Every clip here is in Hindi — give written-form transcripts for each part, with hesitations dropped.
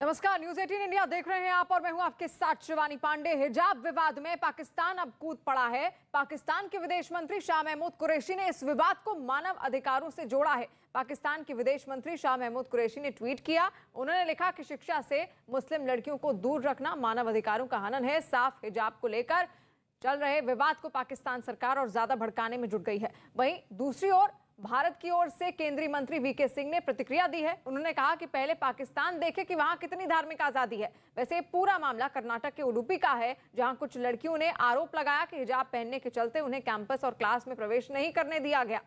नमस्कार, न्यूज 18 इंडिया देख रहे हैं आप और मैं हूं आपके साथ शिवानी पांडे। हिजाब विवाद में पाकिस्तान अब कूद पड़ा है। पाकिस्तान के विदेश मंत्री शाह महमूद कुरैशी ने इस विवाद को मानव अधिकारों से जोड़ा है। पाकिस्तान के विदेश मंत्री शाह महमूद कुरैशी ने ट्वीट किया। उन्होंने लिखा कि शिक्षा से मुस्लिम लड़कियों को दूर रखना मानव अधिकारों का हनन है। साफ हिजाब को लेकर चल रहे विवाद को पाकिस्तान सरकार और ज्यादा भड़काने में जुट गई है। वहीं दूसरी ओर भारत की ओर से केंद्रीय मंत्री वीके सिंह ने प्रतिक्रिया दी है। उन्होंने कहा कि पहले पाकिस्तान देखे कि वहां कितनी धार्मिक आजादी है। वैसे पूरा मामला कर्नाटक के उडुपी का है, जहां कुछ लड़कियों ने आरोप लगाया कि हिजाब पहनने के चलते उन्हें कैंपस और क्लास में प्रवेश नहीं करने दिया गया।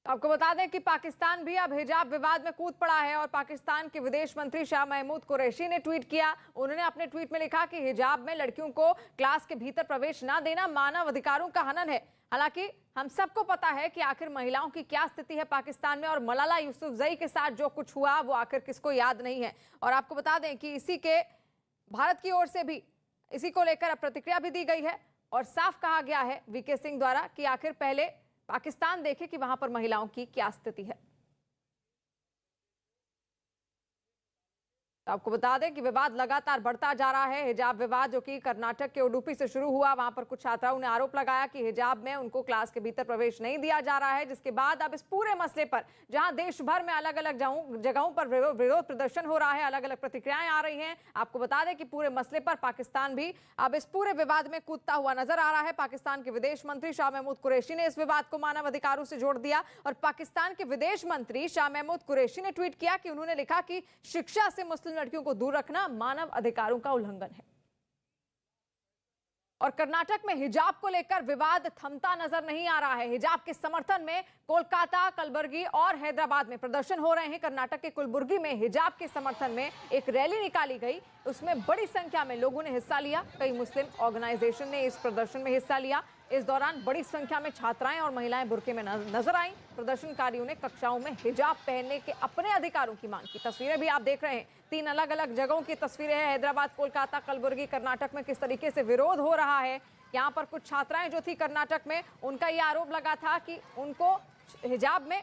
आपको बता दें कि पाकिस्तान भी अब हिजाब विवाद में कूद पड़ा है और पाकिस्तान के विदेश मंत्री शाह महमूद कुरैशी ने ट्वीट किया। उन्होंने अपने ट्वीट में लिखा कि हिजाब में लड़कियों को क्लास के भीतर प्रवेश न देना मानव अधिकारों का हनन है। हालांकि हम सबको पता है कि आखिर महिलाओं की क्या स्थिति है पाकिस्तान में, और मलाला यूसुफजई के साथ जो कुछ हुआ वो आखिर किसको याद नहीं है। और आपको बता दें कि इसी के भारत की ओर से भी इसी को लेकर अब प्रतिक्रिया भी दी गई है और साफ कहा गया है वीके सिंह द्वारा कि आखिर पहले पाकिस्तान देखे कि वहां पर महिलाओं की क्या स्थिति है। तो आपको बता दें कि विवाद लगातार बढ़ता जा रहा है। हिजाब विवाद जो कि कर्नाटक के उडुपी से शुरू हुआ, वहां पर कुछ छात्राओं ने आरोप लगाया कि हिजाब में उनको क्लास के भीतर प्रवेश नहीं दिया जा रहा है, जिसके बाद अब इस पूरे मसले पर जहां देश भर में अलग अलग जगहों पर विरोध प्रदर्शन हो रहा है, अलग अलग प्रतिक्रियाएं आ रही हैं। आपको बता दें कि पूरे मसले पर पाकिस्तान भी अब इस पूरे विवाद में कूदता हुआ नजर आ रहा है। पाकिस्तान के विदेश मंत्री शाह महमूद कुरैशी ने इस विवाद को मानव अधिकारों से जोड़ दिया और पाकिस्तान के विदेश मंत्री शाह महमूद कुरैशी ने ट्वीट किया कि उन्होंने लिखा कि शिक्षा से मुस्लिम लड़कियों को दूर रखना मानव अधिकारों का उल्लंघन है। और कर्नाटक में हिजाब को लेकर विवाद थमता नजर नहीं आ रहा है। हिजाब के समर्थन में कोलकाता, कलबुर्गी और हैदराबाद में प्रदर्शन हो रहे हैं। कर्नाटक के कलबुर्गी में हिजाब के समर्थन में एक रैली निकाली गई, उसमें बड़ी संख्या में लोगों ने हिस्सा लिया। कई मुस्लिम ऑर्गेनाइजेशन ने इस प्रदर्शन में हिस्सा लिया। इस दौरान बड़ी संख्या में छात्राएं और महिलाएं बुर्के में नजर आईं। प्रदर्शनकारियों ने कक्षाओं में हिजाब पहनने के अपने अधिकारों की मांग की। तस्वीरें भी आप देख रहे हैं, 3 अलग अलग जगहों की तस्वीरें हैं। हैदराबाद, कोलकाता, कलबुर्गी, कर्नाटक में किस तरीके से विरोध हो रहा है। यहाँ पर कुछ छात्राएं जो थी कर्नाटक में, उनका यह आरोप लगा था कि उनको हिजाब में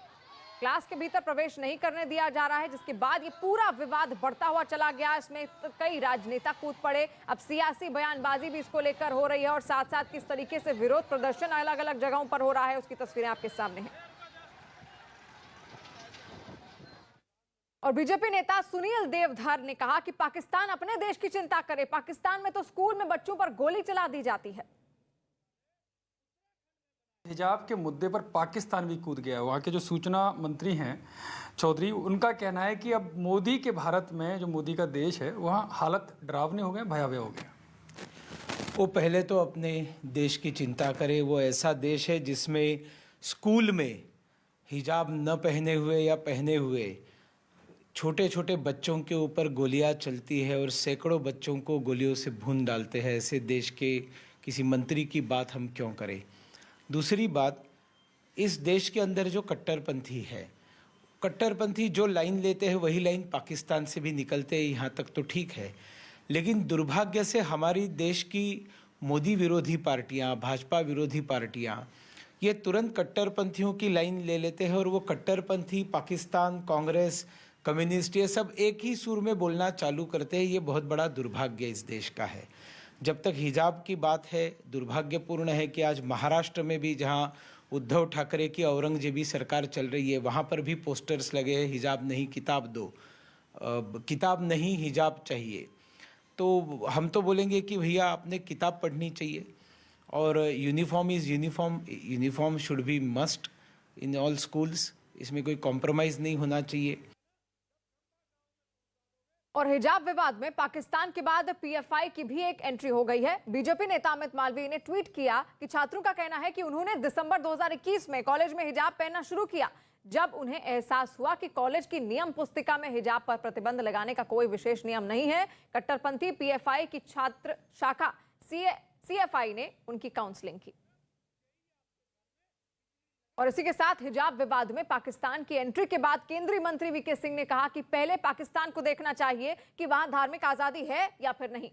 क्लास के भीतर प्रवेश नहीं करने दिया जा रहा है, जिसके बाद ये पूरा विवाद बढ़ता हुआ चला गया। इसमें कई राजनेता कूद पड़े। अब सियासी बयानबाजी भी इसको लेकर हो रही है और साथ साथ किस तरीके से विरोध प्रदर्शन अलग अलग जगहों पर हो रहा है, उसकी तस्वीरें आपके सामने हैं। और बीजेपी नेता सुनील देवधर ने कहा कि पाकिस्तान अपने देश की चिंता करे। पाकिस्तान में तो स्कूल में बच्चों पर गोली चला दी जाती है। हिजाब के मुद्दे पर पाकिस्तान भी कूद गया। वहाँ के जो सूचना मंत्री हैं चौधरी, उनका कहना है कि अब मोदी के भारत में, जो मोदी का देश है, वहाँ हालत डरावने हो गए, भयावह हो गया। वो पहले तो अपने देश की चिंता करे। वो ऐसा देश है जिसमें स्कूल में हिजाब न पहने हुए या पहने हुए छोटे छोटे बच्चों के ऊपर गोलियां चलती है और सैकड़ों बच्चों को गोलियों से भून डालते हैं। ऐसे देश के किसी मंत्री की बात हम क्यों करें। दूसरी बात, इस देश के अंदर जो कट्टरपंथी है, कट्टरपंथी जो लाइन लेते हैं वही लाइन पाकिस्तान से भी निकलते हैं। यहाँ तक तो ठीक है, लेकिन दुर्भाग्य से हमारी देश की मोदी विरोधी पार्टियाँ, भाजपा विरोधी पार्टियाँ, ये तुरंत कट्टरपंथियों की लाइन ले लेते हैं और वो कट्टरपंथी पाकिस्तान, कांग्रेस, कम्युनिस्ट, ये सब एक ही सुर में बोलना चालू करते हैं। ये बहुत बड़ा दुर्भाग्य इस देश का है। जब तक हिजाब की बात है, दुर्भाग्यपूर्ण है कि आज महाराष्ट्र में भी, जहां उद्धव ठाकरे की औरंगजेबी सरकार चल रही है, वहां पर भी पोस्टर्स लगे हैं, हिजाब नहीं किताब दो, किताब नहीं हिजाब चाहिए। तो हम तो बोलेंगे कि भैया आपने किताब पढ़नी चाहिए और uniform is uniform, uniform should be must in all schools. इसमें कोई कॉम्प्रोमाइज़ नहीं होना चाहिए। और हिजाब विवाद में पाकिस्तान के बाद पीएफआई की भी एक एंट्री हो गई है। बीजेपी नेता अमित मालवीय ने ट्वीट किया कि छात्रों का कहना है कि उन्होंने दिसंबर 2021 में कॉलेज में हिजाब पहनना शुरू किया, जब उन्हें एहसास हुआ कि कॉलेज की नियम पुस्तिका में हिजाब पर प्रतिबंध लगाने का कोई विशेष नियम नहीं है। कट्टरपंथी पीएफआई की छात्र शाखा सीएफआई ने उनकी काउंसलिंग की। और इसी के साथ हिजाब विवाद में पाकिस्तान की एंट्री के बाद केंद्रीय मंत्री वीके सिंह ने कहा कि पहले पाकिस्तान को देखना चाहिए कि वहां धार्मिक आजादी है या फिर नहीं।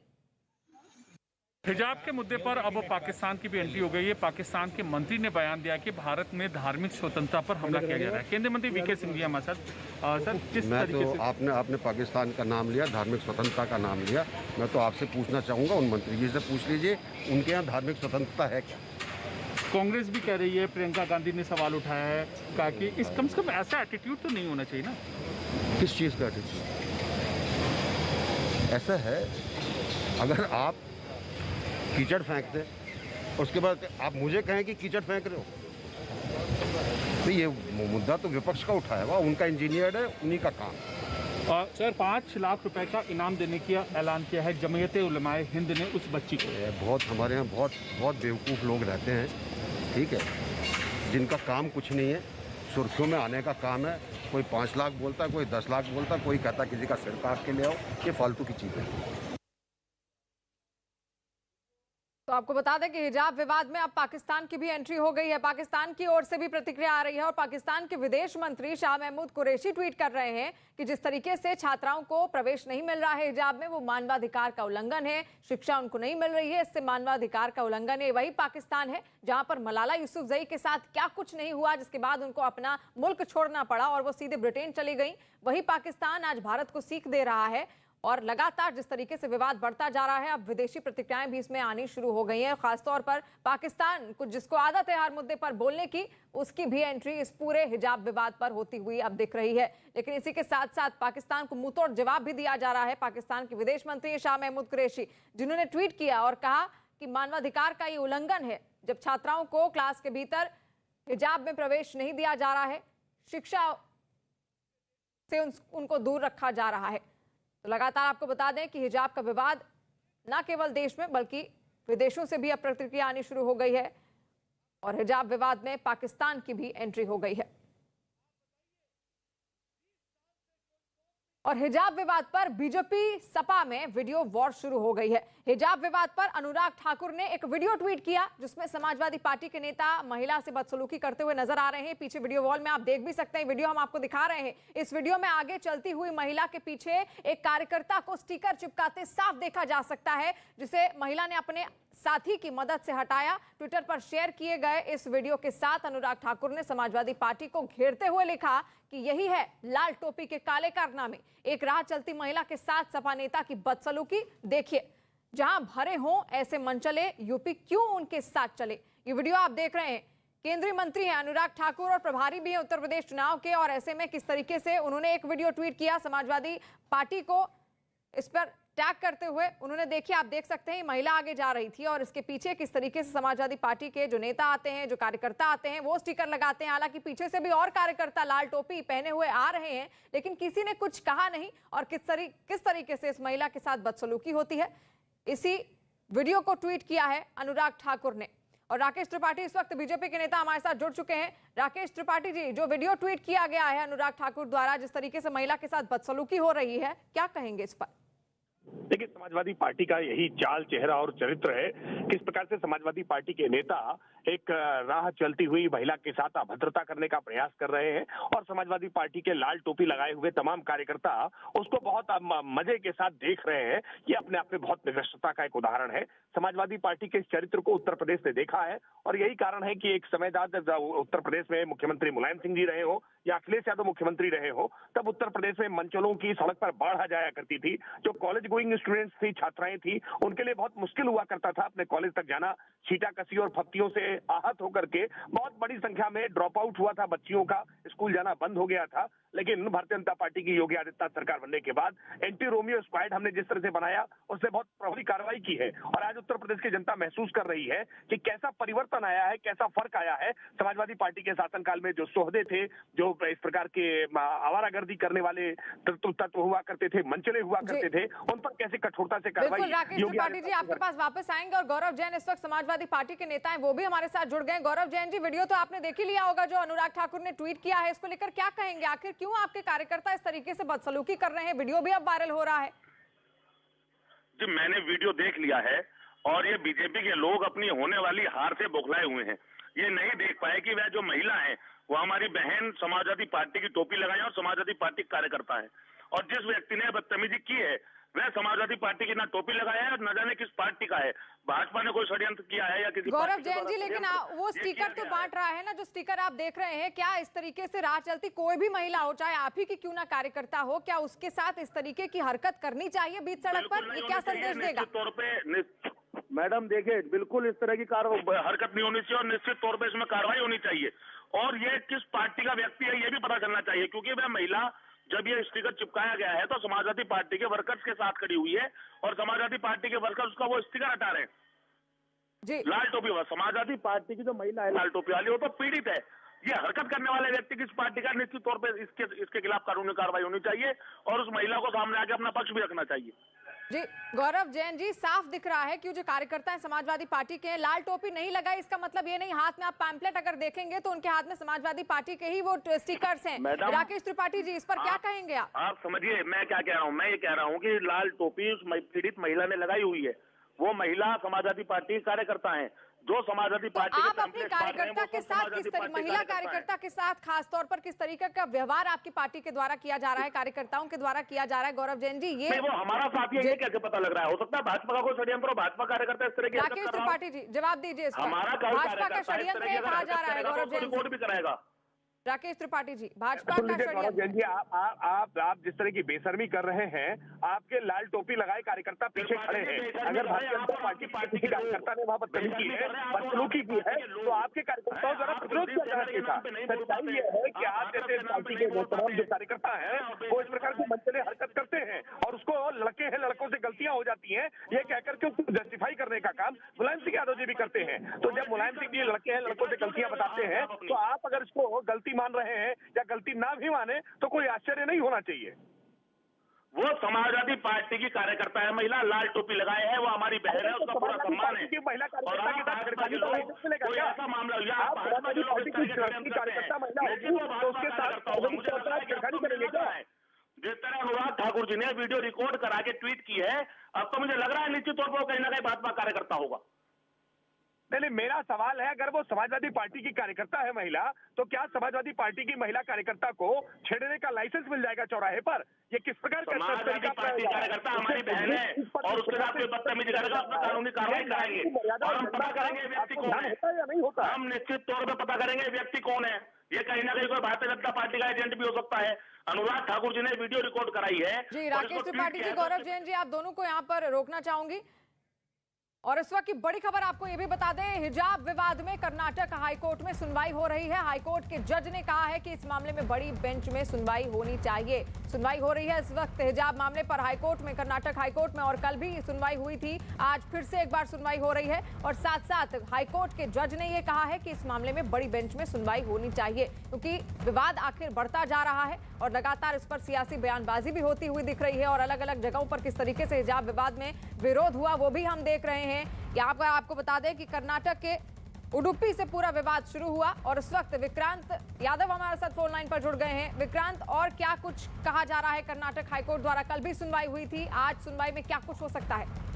हिजाब के मुद्दे पर अब पाकिस्तान की भी एंट्री हो गई है। पाकिस्तान के मंत्री ने बयान दिया कि भारत में धार्मिक स्वतंत्रता पर हमला किया जा रहा है। केंद्रीय मंत्री वीके सिंह जी हमारे साथ। सर, किस तरीके से आपने पाकिस्तान का नाम लिया, धार्मिक स्वतंत्रता का नाम लिया। मैं तो आपसे पूछना चाहूँगा, उन मंत्री जी से पूछ लीजिए, उनके यहाँ धार्मिक स्वतंत्रता है क्या? कांग्रेस भी कह रही है, प्रियंका गांधी ने सवाल उठाया है, कहा कि इस कम से कम ऐसा एटीट्यूड तो नहीं होना चाहिए ना। किस चीज़ का एटीट्यूड? ऐसा है, अगर आप कीचड़ फेंक दें, उसके बाद आप मुझे कहें कि कीचड़ फेंक रहे हो, तो ये मुद्दा तो विपक्ष का उठाया हुआ, उनका इंजीनियर है, उन्हीं का काम। सर, 5 लाख रुपए का इनाम देने का ऐलान किया है जमीयत उलमाए हिंद ने उस बच्ची को। बहुत हमारे यहाँ बहुत बेवकूफ़ लोग रहते हैं, ठीक है, जिनका काम कुछ नहीं है, सुर्खियों में आने का काम है। कोई 5 लाख बोलता है, कोई 10 लाख बोलता है, कोई कहता किसी का सिर काट के ले आओ। ये फालतू की चीज़ है। तो आपको बता दें कि हिजाब विवाद में अब पाकिस्तान की भी एंट्री हो गई है। पाकिस्तान की ओर से भी प्रतिक्रिया आ रही है और पाकिस्तान के विदेश मंत्री शाह महमूद कुरैशी ट्वीट कर रहे हैं कि जिस तरीके से छात्राओं को प्रवेश नहीं मिल रहा है हिजाब में, वो मानवाधिकार का उल्लंघन है। शिक्षा उनको नहीं मिल रही है, इससे मानवाधिकार का उल्लंघन है। वही पाकिस्तान है जहां पर मलाला यूसुफजई के साथ क्या कुछ नहीं हुआ, जिसके बाद उनको अपना मुल्क छोड़ना पड़ा और वो सीधे ब्रिटेन चली गई। वही पाकिस्तान आज भारत को सीख दे रहा है और लगातार जिस तरीके से विवाद बढ़ता जा रहा है, अब विदेशी प्रतिक्रियाएं भी इसमें आनी शुरू हो गई हैं। खासतौर पर पाकिस्तान को, जिसको आदत है हर मुद्दे पर बोलने की, उसकी भी एंट्री इस पूरे हिजाब विवाद पर होती हुई अब दिख रही है। लेकिन इसी के साथ साथ पाकिस्तान को मुंहतोड़ जवाब भी दिया जा रहा है। पाकिस्तान के विदेश मंत्री शाह महमूद कुरैशी, जिन्होंने ट्वीट किया और कहा कि मानवाधिकार का ये उल्लंघन है जब छात्राओं को क्लास के भीतर हिजाब में प्रवेश नहीं दिया जा रहा है, शिक्षा से उनको दूर रखा जा रहा है। तो लगातार आपको बता दें कि हिजाब का विवाद न केवल देश में बल्कि विदेशों से भी अब प्रतिक्रिया आनी शुरू हो गई है और हिजाब विवाद में पाकिस्तान की भी एंट्री हो गई है। और हिजाब विवाद पर बीजेपी सपा में वीडियो वॉर शुरू हो गई है। हिजाब विवाद पर अनुराग ठाकुर ने एक वीडियो ट्वीट किया जिसमें समाजवादी पार्टी के नेता महिला से बदसलूकी करते हुए नजर आ रहे हैं। पीछे वीडियो वॉल में आप देख भी सकते हैं, वीडियो हम आपको दिखा रहे हैं। इस वीडियो में आगे चलती हुई महिला के पीछे एक कार्यकर्ता को स्टिकर चिपकाते साफ देखा जा सकता है, जिसे महिला ने अपने साथी की मदद से हटाया। ट्विटर पर शेयर किए गए इस वीडियो के साथ अनुराग ठाकुर ने समाजवादी पार्टी को घेरते हुए लिखा कि यही है लाल टोपी के काले कारनामे। एक राह चलती महिला के साथ सपा नेता की बदसलूकी देखिए। जहां भरे हों ऐसे मनचले, यूपी क्यों उनके साथ चले। ये वीडियो आप देख रहे हैं। केंद्रीय मंत्री हैं अनुराग ठाकुर और प्रभारी भी हैं उत्तर प्रदेश चुनाव के, और ऐसे में किस तरीके से उन्होंने एक वीडियो ट्वीट किया समाजवादी पार्टी को इस पर टैग करते हुए। उन्होंने, देखिए आप देख सकते हैं, महिला आगे जा रही थी और इसके पीछे किस तरीके से समाजवादी पार्टी के जो नेता आते हैं, जो कार्यकर्ता आते हैं, वो स्टिकर लगाते हैं। हालांकि पीछे से भी और कार्यकर्ता लाल टोपी पहने हुए आ रहे हैं, लेकिन किसी ने कुछ कहा नहीं। और किस तरीके से इस महिला के साथ बदसलूकी होती है, इसी वीडियो को ट्वीट किया है अनुराग ठाकुर ने। और राकेश त्रिपाठी इस वक्त बीजेपी के नेता हमारे साथ जुड़ चुके हैं। राकेश त्रिपाठी जी, जो वीडियो ट्वीट किया गया है अनुराग ठाकुर द्वारा, जिस तरीके से महिला के साथ बदसलूकी हो रही है, क्या कहेंगे इस पर? देखिए, समाजवादी पार्टी का यही चाल, चेहरा और चरित्र है। किस प्रकार से समाजवादी पार्टी के नेता एक राह चलती हुई महिला के साथ अभद्रता करने का प्रयास कर रहे हैं और समाजवादी पार्टी के लाल टोपी लगाए हुए तमाम कार्यकर्ता उसको बहुत मजे के साथ देख रहे हैं। ये अपने आप में बहुत निकृष्टता का एक उदाहरण है। समाजवादी पार्टी के इस चरित्र को उत्तर प्रदेश ने देखा है और यही कारण है कि एक समय उत्तर प्रदेश में मुख्यमंत्री मुलायम सिंह जी रहे हो या अखिलेश यादव मुख्यमंत्री रहे हो, तब उत्तर प्रदेश में मंचलों की सड़क पर बाढ़ आ जाया करती थी। जो कॉलेज गोइंग स्टूडेंट्स थी, छात्राएं थी, उनके लिए बहुत मुश्किल हुआ करता था अपने कॉलेज तक जाना। छींटाकसी और फप्तियों से आहत होकर के बहुत बड़ी संख्या में ड्रॉप आउट हुआ था बच्चियों का, स्कूल जाना बंद हो गया था। लेकिन भारतीय जनता पार्टी की योगी आदित्यनाथ सरकार बनने के बाद एंटी रोमियो स्क्वाड हमने जिस तरह से बनाया, उससे बहुत प्रभावी कार्रवाई की है और आज उत्तर प्रदेश की जनता महसूस कर रही है कि कैसा परिवर्तन आया है, कैसा फर्क आया है। समाजवादी पार्टी के शासनकाल में जो सोहदे थे, जो इस प्रकार के आवारागर्दी करने वाले तत्व हुआ करते थे, मंचले हुआ करते थे, उन पर कैसे कठोरता से कार्रवाई। बिल्कुल राकेश त्रिपाठी जी, आपके पास वापस आएंगे। और गौरव जैन इस वक्त समाजवादी पार्टी के नेता हैं, वो भी हमारे साथ जुड़ गए। गौरव जैन जी, वीडियो तो आपने देख ही लिया होगा जो अनुराग ठाकुर ने ट्वीट किया है, इसको लेकर क्या कहेंगे? आखिर क्यों आपके कार्यकर्ता इस तरीके से बदसलूकी कर रहे हैं? वीडियो भी अब वायरल हो रहा है। जी, मैंने वीडियो देख लिया है और ये बीजेपी के लोग अपनी होने वाली हार से बौखलाए हुए हैं। ये नहीं देख पाए कि वह जो महिला है वो हमारी बहन समाजवादी पार्टी की टोपी लगाई और समाजवादी पार्टी कार्यकर्ता है। और जिस व्यक्ति ने बदतमीजी की है वह समाजवादी पार्टी की ना टोपी लगाया है, न जाने किस पार्टी का है। भाजपा ने कोई षड्यंत्र किया है या किसी गौरव पार्टी के जैन जी, द्वारा लेकिन षड्यंत्र वो ये स्टिकर किया तो गया है। बांट रहा है ना, जो स्टिकर आप देख रहे हैं, क्या इस तरीके से राह चलती कोई भी महिला हो, चाहे आप ही की क्यों ना कार्यकर्ता हो, क्या उसके साथ इस तरीके की हरकत करनी चाहिए बीच सड़क बिल्कुल पर? नहीं ये क्या होनी चाहिए, संदेश देगा? निश्चित तौर पे मैडम देखिए, बिल्कुल इस तरह की हरकत नहीं होनी चाहिए और निश्चित तौर पे इसमें कार्रवाई होनी चाहिए। और ये किस पार्टी का व्यक्ति है ये भी पता चलना चाहिए, क्योंकि वह महिला जब ये स्टिकर चिपकाया गया है तो समाजवादी पार्टी के वर्कर्स के साथ खड़ी हुई है और समाजवादी पार्टी के वर्कर्स उसका वो स्टिकर हटा रहे हैं। जी, लाल टोपी वाला समाजवादी पार्टी की जो महिला है लाल टोपी वाली, वो तो पीड़ित है। ये हरकत करने वाले व्यक्ति किस पार्टी का, निश्चित तौर पे इसके खिलाफ कानूनी कार्रवाई होनी चाहिए और उस महिला को सामने आके अपना पक्ष भी रखना चाहिए। जी गौरव जैन जी, साफ दिख रहा है कि जो कार्यकर्ता है समाजवादी पार्टी के हैं, लाल टोपी नहीं लगाई, इसका मतलब ये नहीं, हाथ में आप पैम्पलेट अगर देखेंगे तो उनके हाथ में समाजवादी पार्टी के ही वो स्टिकर्स हैं। मैडम, राकेश त्रिपाठी जी, इस पर क्या कहेंगे आप समझिए मैं क्या कह रहा हूँ। मैं ये कह रहा हूँ कि लाल टोपी उस पीड़ित महिला ने लगाई हुई है, वो महिला समाजवादी पार्टी कार्यकर्ता है। जो समाजवादी तो पार्टी आप अपनी कार्यकर्ता के साथ किस तरीके, महिला कार्यकर्ता के साथ खास तौर पर किस तरीके का व्यवहार आपकी पार्टी के द्वारा किया जा रहा है, कार्यकर्ताओं के द्वारा किया जा रहा है? गौरव जैन जी, ये वो हमारा साथी है, ये कैसे पता लग रहा है? हो सकता है भाजपा का कोई षड्यंत्र हो, भाजपा कार्यकर्ता इस तरह की हरकत राकेश कर रहा हो। त्रिपाठी जी जवाब दीजिए इस पर। हमारा भाजपा का षड्यंत्र ये कहा जा रहा है गौरव जैन रिपोर्ट भी कराएगा। राकेश त्रिपाठी जी, भाजपा तो का लीजिए गौरव जैन षड्यंत्र। जी, आप जिस तरह की बेशर्मी कर रहे हैं, आपके लाल टोपी लगाए कार्यकर्ता पीछे खड़े हैं। अगर भारतीय जनता पार्टी के किसी कार्यकर्ता ने वहां बदतमीजी की है, बदसलूकी की है, तो आपके कार्यकर्ताओं द्वारा प्रतिरोध किया जाना चाहिए था। सच्चाई ये है कि आप जैसे पार्टी के तमाम जो कार्यकर्ता हैं वो इस प्रकार की मनचले हरकत करते हैं और उसको लड़के हैं लड़कों से गलतियां हो जाती हैं ये कहकर के उसको जस्टिफाई करने का काम मुलायम सिंह यादव जी भी करते हैं। तो जब मुलायम सिंह जी लड़के हैं लड़कों से गलतियां बताते हैं, तो आप अगर इसको गलती मान रहे हैं या गलती ना भी माने तो कोई आश्चर्य नहीं होना चाहिए। वो समाजवादी पार्टी की कार्यकर्ता है, महिला लाल टोपी लगाए है, वो हमारी बहन है, उसका पूरा सम्मान है। महिला कार्यकर्ता के साथ छेड़खानी का लाइसेंस मिलेगा कोई क्या? ऐसा मामला आप समाजवादी पार्टी की कार्यकर्ता महिला होगी तो उसके साथ छेड़खानी करेंगे क्या? जिस तरह अनुराग ठाकुर जी ने वीडियो रिकॉर्ड करा के ट्वीट की है, अब तो मुझे लग रहा है निश्चित तौर पर वो कहीं ना कहीं भाजपा कार्यकर्ता होगा। नहीं, मेरा सवाल है, अगर वो समाजवादी पार्टी की कार्यकर्ता है महिला, तो क्या समाजवादी पार्टी की महिला कार्यकर्ता को छेड़ने का लाइसेंस मिल जाएगा चौराहे पर? ये किस प्रकार का समाजवादी पार्टी कार्यकर्ता हमारी बहन है और उसके साथ कोई बदतमीजी करेगा, उसमें कानूनी कार्रवाई कराएंगे और हम पता करेंगे व्यक्ति कौन है। होता है या नहीं होता? हम निश्चित तौर पर पता करेंगे व्यक्ति कौन है। ये कहीं ना कहीं कोई भारतीय जनता पार्टी का एजेंट भी हो सकता है। अनुराग ठाकुर जी ने वीडियो रिकॉर्ड कराई है। जी राकेश त्रिपाठी जी, गौरव जैन जी, आप दोनों को यहाँ पर रोकना चाहूंगी। और इस वक्त की बड़ी खबर आपको यह भी बता दें, हिजाब विवाद में कर्नाटक हाईकोर्ट में सुनवाई हो रही है। हाईकोर्ट के जज ने कहा है कि इस मामले में बड़ी बेंच में सुनवाई होनी चाहिए। सुनवाई हो रही है इस वक्त हिजाब मामले पर हाईकोर्ट में, कर्नाटक हाईकोर्ट में, और कल भी सुनवाई हुई थी। आज फिर से एक बार सुनवाई हो रही है और साथ साथ हाईकोर्ट के जज ने यह कहा है कि इस मामले में बड़ी बेंच में सुनवाई होनी चाहिए, क्योंकि विवाद आखिर बढ़ता जा रहा है और लगातार इस पर सियासी बयानबाजी भी होती हुई दिख रही है और अलग अलग जगहों पर किस तरीके से हिजाब विवाद में विरोध हुआ वो भी हम देख रहे हैं। यहाँ पर आपको बता दें कि कर्नाटक के उडुपी से पूरा विवाद शुरू हुआ और इस वक्त विक्रांत यादव हमारे साथ फोन लाइन पर जुड़ गए हैं। विक्रांत, और क्या कुछ कहा जा रहा है? कर्नाटक हाईकोर्ट द्वारा कल भी सुनवाई हुई थी, आज सुनवाई में क्या कुछ हो सकता है?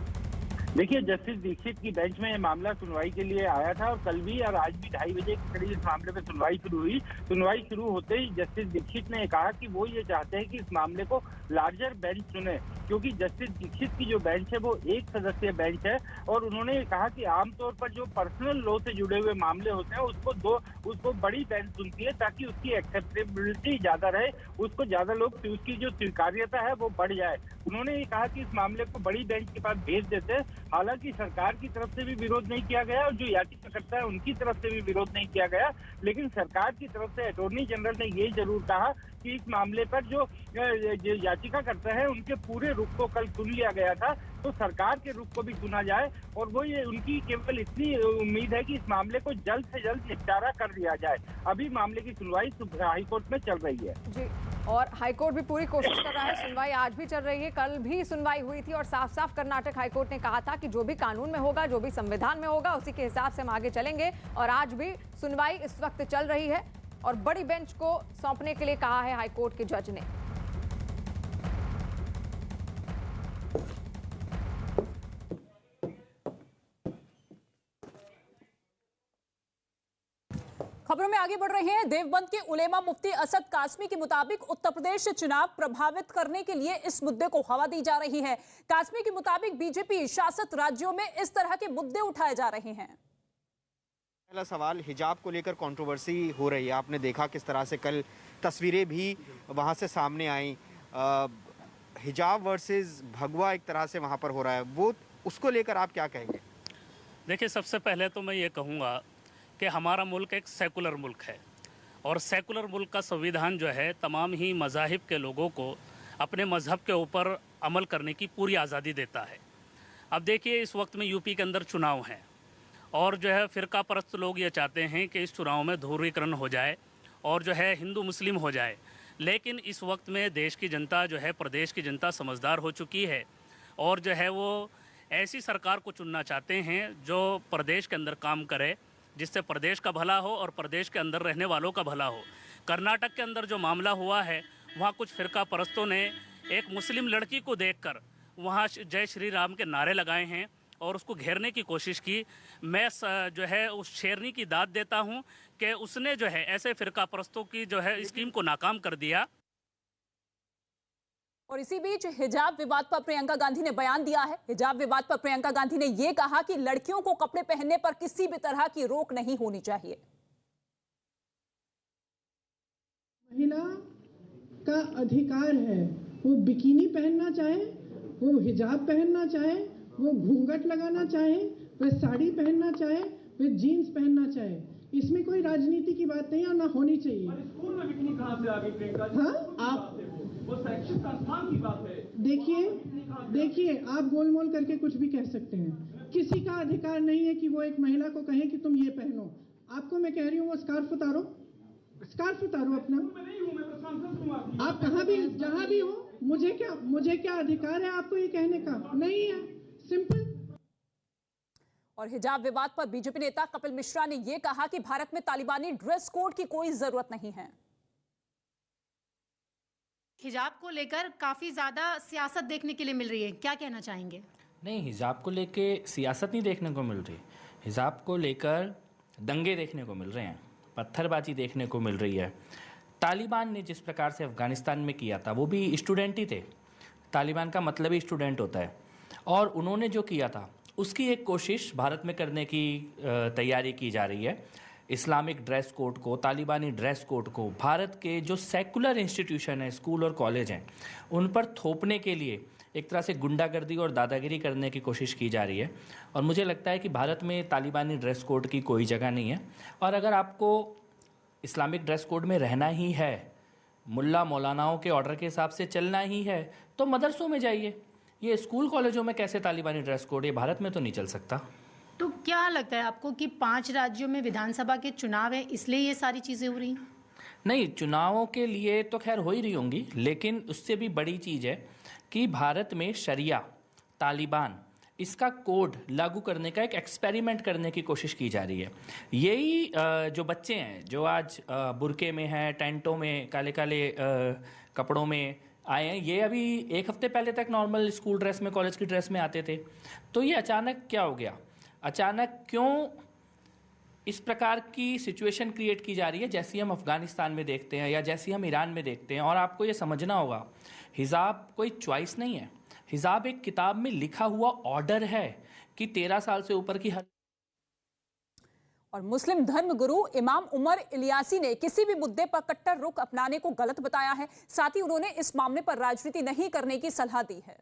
देखिए, जस्टिस दीक्षित की बेंच में मामला सुनवाई के लिए आया था और कल भी और आज भी 2:30 बजे के करीब इस मामले में सुनवाई शुरू हुई। सुनवाई शुरू होते ही जस्टिस दीक्षित ने कहा कि वो ये चाहते हैं कि इस मामले को लार्जर बेंच सुने, क्योंकि जस्टिस दीक्षित की जो बेंच है वो 1 सदस्यीय बेंच है और उन्होंने कहा कि आमतौर पर जो पर्सनल लॉ से जुड़े हुए मामले होते हैं उसको बड़ी बेंच सुनती है ताकि उसकी एक्सेप्टेबिलिटी ज्यादा रहे, उसको ज्यादा लोग, उसकी जो स्वीकार्यता है वो बढ़ जाए। उन्होंने ये कहा कि इस मामले को बड़ी बेंच के पास भेज देते हैं। हालांकि सरकार की तरफ से भी विरोध नहीं किया गया और जो याचिकाकर्ता है उनकी तरफ से भी विरोध नहीं किया गया, लेकिन सरकार की तरफ से अटॉर्नी जनरल ने ये जरूर कहा कि इस मामले पर जो याचिकाकर्ता है उनके पूरे रुख को कल सुन लिया गया था, तो सरकार के रुख को भी सुना जाए और वो ये उनकी केवल इतनी उम्मीद है कि इस मामले को जल्द से जल्द निपटारा कर दिया जाए। अभी मामले की सुनवाई हाईकोर्ट में चल रही है जी, और हाईकोर्ट भी पूरी कोशिश कर रहा है। सुनवाई आज भी चल रही है, कल भी सुनवाई हुई थी और साफ साफ कर्नाटक हाईकोर्ट ने कहा था कि जो भी कानून में होगा, जो भी संविधान में होगा, उसी के हिसाब से हम आगे चलेंगे। और आज भी सुनवाई इस वक्त चल रही है और बड़ी बेंच को सौंपने के लिए कहा है हाईकोर्ट के जज ने। खबरों में आगे आगे बढ़ रहे हैं। देवबंद के उलेमा मुफ्ती असद कासमी के मुताबिक उत्तर प्रदेश चुनाव प्रभावित करने के लिए इस मुद्दे को हवा दी जा रही है। कासमी के मुताबिक बीजेपी शासित राज्यों में इस तरह के मुद्दे उठाए जा रहे हैं। पहला सवाल, हिजाब को लेकर कंट्रोवर्सी हो रही है। आपने देखा किस तरह से कल तस्वीरें भी वहां से सामने आई। हिजाब वर्सेस भगवा एक तरह से वहां पर हो रहा है, वो उसको लेकर आप क्या कहेंगे? देखिए, सबसे पहले तो मैं ये कहूँगा कि हमारा मुल्क एक सेकुलर मुल्क है और सेकुलर मुल्क का संविधान जो है तमाम ही मज़ाहिब के लोगों को अपने मज़हब के ऊपर अमल करने की पूरी आज़ादी देता है। अब देखिए, इस वक्त में यूपी के अंदर चुनाव हैं और जो है फ़िरका परस्त लोग ये चाहते हैं कि इस चुनाव में ध्रुवीकरण हो जाए और जो है हिंदू मुस्लिम हो जाए। लेकिन इस वक्त में देश की जनता जो है, प्रदेश की जनता समझदार हो चुकी है और जो है वो ऐसी सरकार को चुनना चाहते हैं जो प्रदेश के अंदर काम करे, जिससे प्रदेश का भला हो और प्रदेश के अंदर रहने वालों का भला हो। कर्नाटक के अंदर जो मामला हुआ है, वहाँ कुछ फ़िरका परस्तों ने एक मुस्लिम लड़की को देखकर वहाँ जय श्री राम के नारे लगाए हैं और उसको घेरने की कोशिश की। मैं जो है उस शेरनी की दाद देता हूँ कि उसने जो है ऐसे फ़िरका परस्तों की जो है स्कीम को नाकाम कर दिया। और इसी बीच हिजाब विवाद पर प्रियंका गांधी ने बयान दिया है। हिजाब विवाद पर प्रियंका गांधी ने यह कहा कि लड़कियों को कपड़े पहनने पर किसी भी तरह की रोक नहीं होनी चाहिए। महिला का अधिकार है, वो बिकिनी पहनना चाहे, वो हिजाब पहनना चाहे, वो घूंघट लगाना चाहे, वह साड़ी पहनना चाहे, वह जीन्स पहनना चाहे। इसमें कोई राजनीति की बात नहीं और ना होनी चाहिए। स्कूल में बिकिनी कहां से आ गई प्रियंका? हाँ, आप वो शैक्षिक संस्थान की बात है। देखिए आप गोलमोल करके कुछ भी कह सकते हैं। किसी का अधिकार नहीं है कि वो एक महिला को कहे कि तुम ये पहनो। आपको मैं कह रही हूँ वो स्कार्फ उतारो अपना। आप कहाँ भी जहाँ भी हो, मुझे क्या अधिकार है आपको ये कहने का? नहीं है, सिंपल। और हिजाब विवाद पर बीजेपी नेता कपिल मिश्रा ने यह कहा कि भारत में तालिबानी ड्रेस कोड की कोई जरूरत नहीं है। हिजाब को लेकर काफी ज्यादा सियासत देखने के लिए मिल रही है, क्या कहना चाहेंगे? नहीं, हिजाब को लेके सियासत नहीं देखने को मिल रही। हिजाब को लेकर दंगे देखने को मिल रहे हैं, पत्थरबाजी देखने को मिल रही है। तालिबान ने जिस प्रकार से अफ़गानिस्तान में किया था, वो भी स्टूडेंट ही थे। तालिबान का मतलब ही स्टूडेंट होता है और उन्होंने जो किया था उसकी एक कोशिश भारत में करने की तैयारी की जा रही है। इस्लामिक ड्रेस कोड को, तालिबानी ड्रेस कोड को भारत के जो सेकुलर इंस्टीट्यूशन है, स्कूल और कॉलेज हैं, उन पर थोपने के लिए एक तरह से गुंडागर्दी और दादागिरी करने की कोशिश की जा रही है। और मुझे लगता है कि भारत में तालिबानी ड्रेस कोड की कोई जगह नहीं है। और अगर आपको इस्लामिक ड्रेस कोड में रहना ही है, मुल्ला मौलानाओं के ऑर्डर के हिसाब से चलना ही है, तो मदरसों में जाइए। ये स्कूल कॉलेजों में कैसे तालिबानी ड्रेस कोड? ये भारत में तो नहीं चल सकता। तो क्या लगता है आपको कि 5 राज्यों में विधानसभा के चुनाव है, इसलिए ये सारी चीजें हो रही हैं? नहीं, चुनावों के लिए तो खैर हो ही रही होंगी, लेकिन उससे भी बड़ी चीज़ है कि भारत में शरिया, तालिबान, इसका कोड लागू करने का एक एक्सपेरिमेंट करने की कोशिश की जा रही है। यही जो बच्चे हैं जो आज बुरके में हैं, टेंटों में, काले काले कपड़ों में आए हैं, ये अभी एक हफ्ते पहले तक नॉर्मल स्कूल ड्रेस में, कॉलेज की ड्रेस में आते थे। तो ये अचानक क्या हो गया? अचानक क्यों इस प्रकार की सिचुएशन क्रिएट की जा रही है, जैसी हम अफ़गानिस्तान में देखते हैं या जैसी हम ईरान में देखते हैं? और आपको ये समझना होगा, हिजाब कोई चॉइस नहीं है। हिजाब एक किताब में लिखा हुआ ऑर्डर है कि 13 साल से ऊपर की हर। और मुस्लिम धर्म गुरु इमाम उमर इलियासी ने किसी भी मुद्दे पर कट्टर रुख अपनाने को गलत बताया है। साथ ही उन्होंने इस मामले पर राजनीति नहीं करने की सलाह दी है।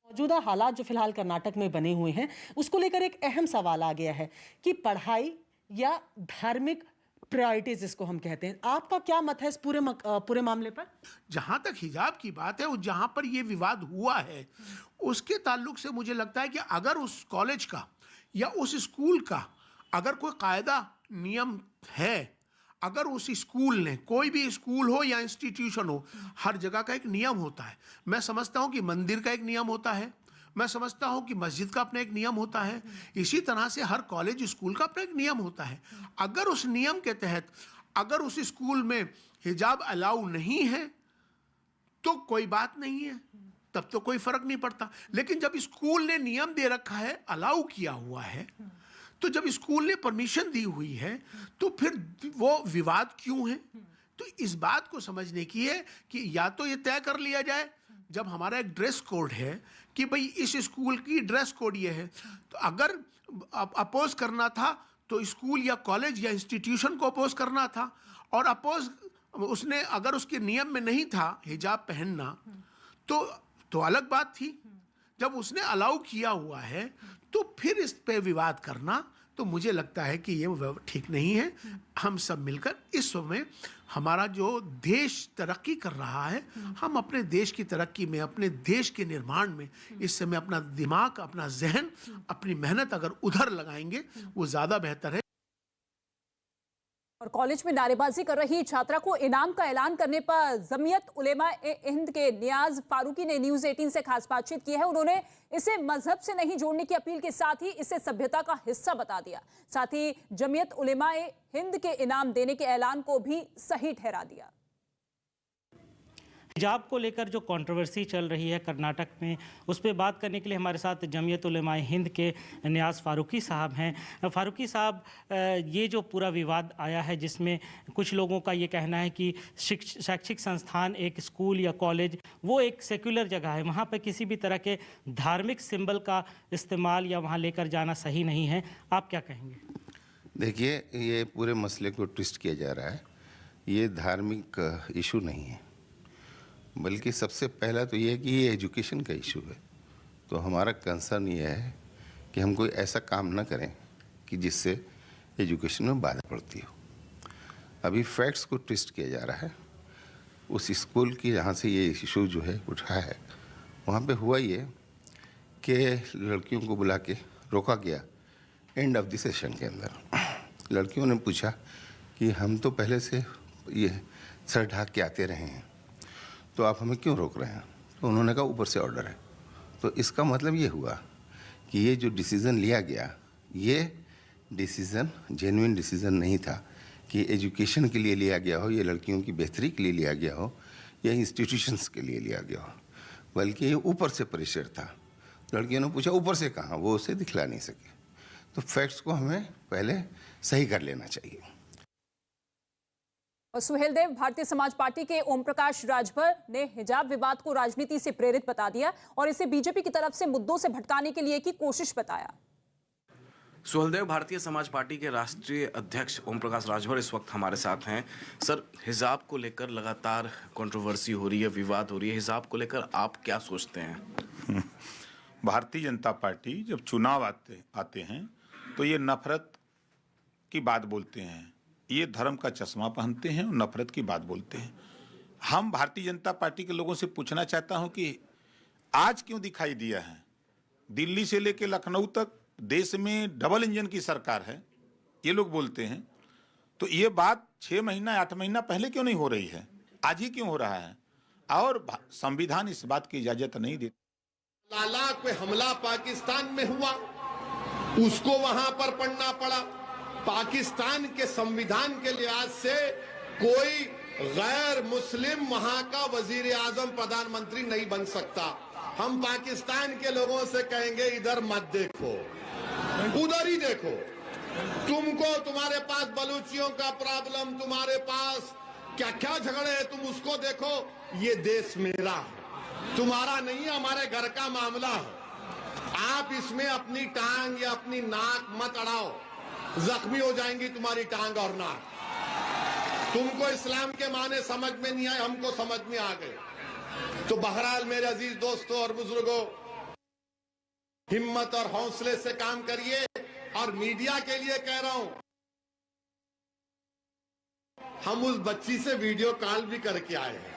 मौजूदा हालात जो फिलहाल कर्नाटक में बने हुए हैं, उसको लेकर एक अहम सवाल आ गया है कि पढ़ाई या धार्मिक प्रायोरिटीज जिसको हम कहते हैं, आपका क्या मत है इस पूरे मामले पर? जहां तक हिजाब की बात है और जहां पर यह विवाद हुआ है, उसके ताल्लुक से मुझे लगता है कि अगर उस कॉलेज का या उस स्कूल का अगर कोई कायदा नियम है, अगर उस स्कूल ने, कोई भी स्कूल हो या इंस्टीट्यूशन हो, हर जगह का एक नियम होता है। मैं समझता हूं कि मंदिर का एक नियम होता है, मैं समझता हूं कि मस्जिद का अपना एक नियम होता है, इसी तरह से हर कॉलेज स्कूल का अपना एक नियम होता है। अगर उस नियम के तहत अगर उस स्कूल में हिजाब अलाउ नहीं है तो कोई बात नहीं है, तब तो कोई फर्क नहीं पड़ता। लेकिन जब स्कूल ने नियम दे रखा है, अलाउ किया हुआ है, तो जब स्कूल ने परमिशन दी हुई है तो फिर वो विवाद क्यों है? तो इस बात को समझने की है कि या तो ये तय कर लिया जाए, जब हमारा एक ड्रेस कोड है कि भाई इस स्कूल की ड्रेस कोड ये है, तो अगर अपोज करना था तो स्कूल या कॉलेज या इंस्टीट्यूशन को अपोज करना था, और अपोज उसने अगर उसके नियम में नहीं था हिजाब पहनना तो अलग बात थी। जब उसने अलाउ किया हुआ है तो फिर इस पे विवाद करना, तो मुझे लगता है कि ये ठीक नहीं है। हम सब मिलकर इस समय हमारा जो देश तरक्की कर रहा है, हम अपने देश की तरक्की में, अपने देश के निर्माण में इस समय अपना दिमाग, अपना जहन, अपनी मेहनत अगर उधर लगाएंगे वो ज़्यादा बेहतर है। और कॉलेज में नारेबाजी कर रही छात्रा को इनाम का ऐलान करने पर जमीयत उलेमा ए हिंद के नियाज फारूकी ने न्यूज़ 18 से खास बातचीत की है। उन्होंने इसे मजहब से नहीं जोड़ने की अपील के साथ ही इसे सभ्यता का हिस्सा बता दिया। साथ ही जमीयत उलेमा ए हिंद के इनाम देने के ऐलान को भी सही ठहरा दिया। हिजाब को लेकर जो कंट्रोवर्सी चल रही है कर्नाटक में, उस पर बात करने के लिए हमारे साथ जमीयत उलेमा हिंद के नियाज फारूकी साहब हैं। फारूकी साहब, ये जो पूरा विवाद आया है जिसमें कुछ लोगों का ये कहना है कि शैक्षिक संस्थान, एक स्कूल या कॉलेज, वो एक सेक्युलर जगह है, वहाँ पर किसी भी तरह के धार्मिक सिंबल का इस्तेमाल या वहाँ लेकर जाना सही नहीं है, आप क्या कहेंगे? देखिए, ये पूरे मसले को ट्विस्ट किया जा रहा है। ये धार्मिक इशू नहीं है, बल्कि सबसे पहला तो ये है कि ये एजुकेशन का इशू है। तो हमारा कंसर्न ये है कि हम कोई ऐसा काम ना करें कि जिससे एजुकेशन में बाधा पड़ती हो। अभी फैक्ट्स को ट्विस्ट किया जा रहा है। उस स्कूल की जहाँ से ये इशू जो है उठा है, वहाँ पे हुआ ये कि लड़कियों को बुला के रोका गया एंड ऑफ द सेशन के अंदर। लड़कियों ने पूछा कि हम तो पहले से ये सर ढाक के आते रहे हैं, तो आप हमें क्यों रोक रहे हैं? तो उन्होंने कहा ऊपर से ऑर्डर है। तो इसका मतलब ये हुआ कि ये जो डिसीज़न लिया गया, ये डिसीज़न जेन्युइन डिसीज़न नहीं था कि एजुकेशन के लिए लिया गया हो, ये लड़कियों की बेहतरी के लिए लिया गया हो, या इंस्टीट्यूशंस के लिए लिया गया हो, बल्कि ये ऊपर से प्रेशर था। लड़कियों ने पूछा ऊपर से कहाँ, वो उसे दिखला नहीं सके। तो फैक्ट्स को हमें पहले सही कर लेना चाहिए। और सुहेल देव, भारतीय समाज पार्टी के ओम प्रकाश राजभर ने हिजाब विवाद को राजनीति से प्रेरित बता दिया और इसे बीजेपी की तरफ से मुद्दों से भटकाने के लिए की कोशिश बताया। सुहेल देव, भारतीय समाज पार्टी के राष्ट्रीय अध्यक्ष ओम प्रकाश राजभर इस वक्त हमारे साथ हैं। सर, हिजाब को लेकर लगातार कंट्रोवर्सी हो रही है, विवाद हो रही है, हिजाब को लेकर आप क्या सोचते हैं? भारतीय जनता पार्टी जब चुनाव आते हैं तो ये नफरत की बात बोलते हैं, ये धर्म का चश्मा पहनते हैं और नफरत की बात बोलते हैं। हम भारतीय जनता पार्टी के लोगों से पूछना चाहता हूं कि आज क्यों दिखाई दिया है? दिल्ली से लेकर लखनऊ तक देश में डबल इंजन की सरकार है, ये लोग बोलते हैं। तो ये बात 6 महीना 8 महीना पहले क्यों नहीं हो रही है, आज ही क्यों हो रहा है? और संविधान इस बात की इजाजत नहीं देता। लाला पे हमला पाकिस्तान में हुआ, उसको वहां पर पढ़ना पड़ा। पाकिस्तान के संविधान के लिहाज से कोई गैर मुस्लिम वहां का वजीर आजम प्रधानमंत्री नहीं बन सकता। हम पाकिस्तान के लोगों से कहेंगे इधर मत देखो, उधर ही देखो। तुमको तुम्हारे पास बलूचियों का प्रॉब्लम, तुम्हारे पास क्या क्या झगड़े हैं, तुम उसको देखो। ये देश मेरा है, तुम्हारा नहीं है, हमारे घर का मामला है। आप इसमें अपनी टांग या अपनी नाक मत अड़ाओ, जख्मी हो जाएंगी तुम्हारी टांग और नाक। तुमको इस्लाम के माने समझ में नहीं आए, हमको समझ में आ गए। तो बहरहाल मेरे अजीज दोस्तों और बुजुर्गों, हिम्मत और हौसले से काम करिए। और मीडिया के लिए कह रहा हूं, हम उस बच्ची से वीडियो कॉल भी करके आए हैं।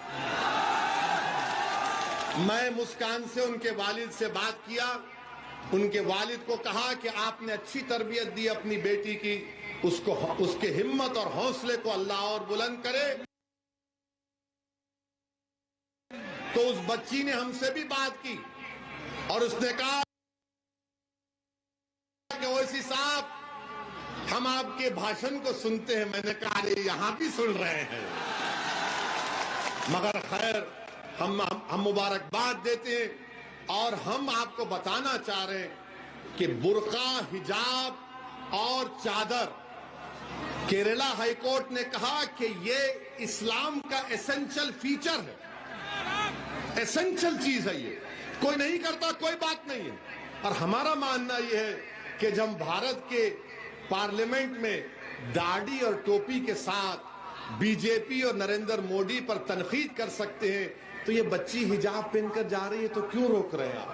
मैं मुस्कान से उनके वालिद से बात किया, उनके वालिद को कहा कि आपने अच्छी तरबियत दी अपनी बेटी की, उसको उसके हिम्मत और हौसले को अल्लाह और बुलंद करे। तो उस बच्ची ने हमसे भी बात की और उसने कहा कि ओवैसी साहब, हम आपके भाषण को सुनते हैं। मैंने कहा अरे यहां भी सुन रहे हैं, मगर खैर हम मुबारकबाद देते हैं और हम आपको बताना चाह रहे हैं कि बुर्का, हिजाब और चादर। केरला हाईकोर्ट ने कहा कि ये इस्लाम का एसेंशियल फीचर है, एसेंशियल चीज है, ये कोई नहीं करता कोई बात नहीं है। और हमारा मानना यह है कि जब भारत के पार्लियामेंट में दाढ़ी और टोपी के साथ बीजेपी और नरेंद्र मोदी पर तनकीद कर सकते हैं, तो ये बच्ची हिजाब पहनकर जा रही है तो क्यों रोक रहे हैं आप?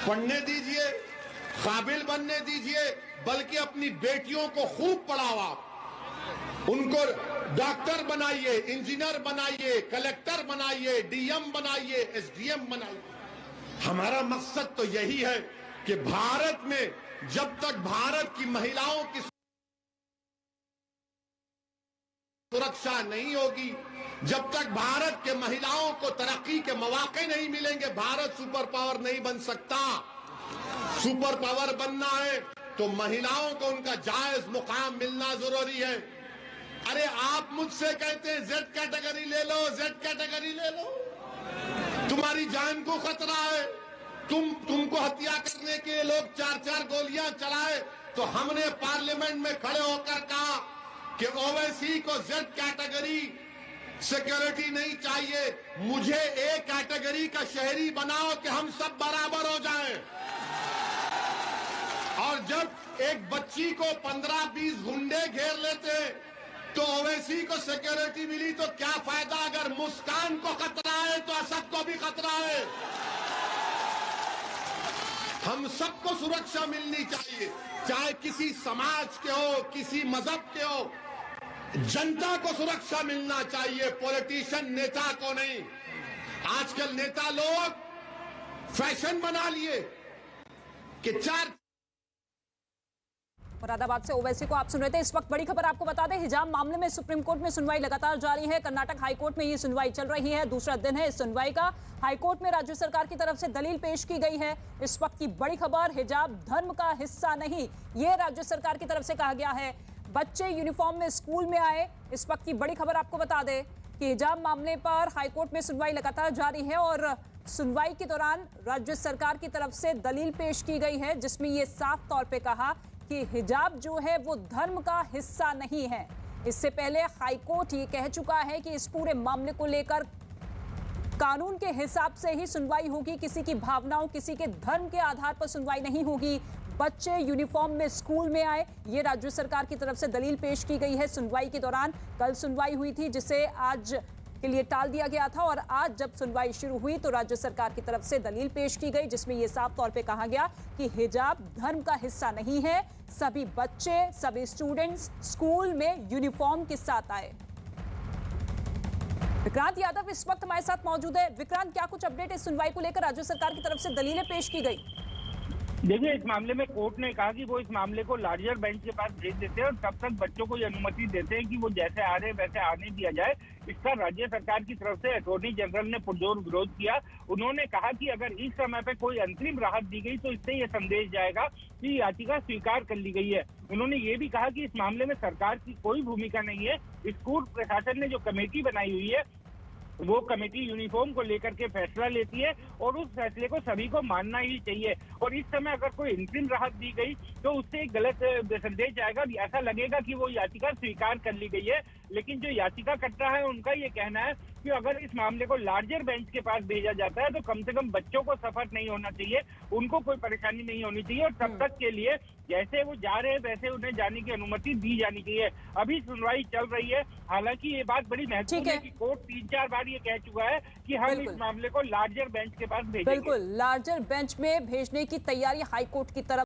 पढ़ने दीजिए, काबिल बनने दीजिए, बल्कि अपनी बेटियों को खूब पढ़ाओ आप, उनको डॉक्टर बनाइए, इंजीनियर बनाइए, कलेक्टर बनाइए, डीएम बनाइए, एसडीएम बनाइए। हमारा मकसद तो यही है कि भारत में जब तक भारत की महिलाओं की सुरक्षा नहीं होगी, जब तक भारत के महिलाओं को तरक्की के मौके नहीं मिलेंगे, भारत सुपर पावर नहीं बन सकता। सुपर पावर बनना है तो महिलाओं को उनका जायज मुकाम मिलना जरूरी है। अरे आप मुझसे कहते हैं जेड कैटेगरी ले लो, जेड कैटेगरी ले लो, तुम्हारी जान को खतरा है, तुमको हत्या करने के लोग 4-4 गोलियां चलाए, तो हमने पार्लियामेंट में खड़े होकर कहा कि ओवैसी को जेड कैटेगरी सिक्योरिटी नहीं चाहिए, मुझे ए कैटेगरी का शहरी बनाओ कि हम सब बराबर हो जाएं। और जब एक बच्ची को 15-20 गुंडे घेर लेते तो ओवैसी को सिक्योरिटी मिली, तो क्या फायदा? अगर मुस्कान को खतरा है तो असद को भी खतरा है। हम सबको सुरक्षा मिलनी चाहिए, चाहे किसी समाज के हो, किसी मजहब के हो, जनता को सुरक्षा मिलना चाहिए, पॉलिटिशियन नेता को नहीं। आजकल नेता लोग फैशन बना लिए कि मुरादाबाद से ओवैसी को आप सुन रहे थे। इस वक्त बड़ी खबर आपको बता दें, हिजाब मामले में सुप्रीम कोर्ट में सुनवाई लगातार जारी है। कर्नाटक हाईकोर्ट में ये सुनवाई चल रही है, दूसरा दिन है इस सुनवाई का। हाईकोर्ट में राज्य सरकार की तरफ से दलील पेश की गई है। इस वक्त की बड़ी खबर, हिजाब धर्म का हिस्सा नहीं, ये राज्य सरकार की तरफ से कहा गया है। बच्चे यूनिफॉर्म में स्कूल में आए। इस वक्त की बड़ी खबर आपको बता दें कि हिजाब मामले पर हाईकोर्ट में सुनवाई लगातार जारी है और सुनवाई के दौरान राज्य सरकार की तरफ से दलील पेश की गई है, जिसमें ये साफ तौर पे कहा कि हिजाब जो है वो धर्म का हिस्सा नहीं है। इससे पहले हाईकोर्ट ये कह चुका है कि इस पूरे मामले को लेकर कानून के हिसाब से ही सुनवाई होगी, किसी की भावनाओं, किसी के धर्म के आधार पर सुनवाई नहीं होगी। बच्चे यूनिफॉर्म में स्कूल में आए, ये राज्य सरकार की तरफ से दलील पेश की गई है सुनवाई के दौरान। कल सुनवाई हुई थी जिसे आज के लिए टाल दिया गया था और आज जब सुनवाई शुरू हुई तो राज्य सरकार की तरफ से दलील पेश की गई, जिसमें यह साफ तौर पे कहा गया कि हिजाब धर्म का हिस्सा नहीं है। सभी बच्चे, सभी स्टूडेंट्स स्कूल में यूनिफॉर्म के साथ आए। विक्रांत यादव इस वक्त हमारे साथ मौजूद है। विक्रांत, क्या कुछ अपडेट इस सुनवाई को लेकर? राज्य सरकार की तरफ से दलीलें पेश की गई। देखिए, इस मामले में कोर्ट ने कहा कि वो इस मामले को लार्जर बेंच के पास भेज देते हैं और तब तक बच्चों को ये अनुमति देते हैं कि वो जैसे आ रहे वैसे आने दिया जाए। इसका राज्य सरकार की तरफ से अटॉर्नी जनरल ने पुरजोर विरोध किया। उन्होंने कहा कि अगर इस समय पे कोई अंतरिम राहत दी गई तो इससे ये संदेश जाएगा कि याचिका स्वीकार कर ली गई है। उन्होंने ये भी कहा कि इस मामले में सरकार की कोई भूमिका नहीं है। स्कूल प्रशासन ने जो कमेटी बनाई हुई है वो कमेटी यूनिफॉर्म को लेकर के फैसला लेती है और उस फैसले को सभी को मानना ही चाहिए। और इस समय अगर कोई अंतरिम राहत दी गई तो उससे एक गलत संदेश जाएगा, ऐसा लगेगा कि वो याचिका स्वीकार कर ली गई है। लेकिन जो याचिकाकर्ता है उनका ये कहना है कि अगर इस मामले को लार्जर बेंच के पास भेजा जाता है तो कम से कम बच्चों को सफर नहीं होना चाहिए, उनको कोई परेशानी नहीं होनी चाहिए और तब तक के लिए जैसे वो जा रहे हैं वैसे उन्हें जाने की अनुमति दी जानी चाहिए। अभी सुनवाई चल रही है। हालांकि ये बात बड़ी महत्वपूर्ण है कि कोर्ट 3-4 बार ये कह चुका है कि हम इस मामले को लार्जर बेंच के पास भेजेंगे। बिल्कुल, लार्जर बेंच में भेजने की तैयारी हाईकोर्ट की तरफ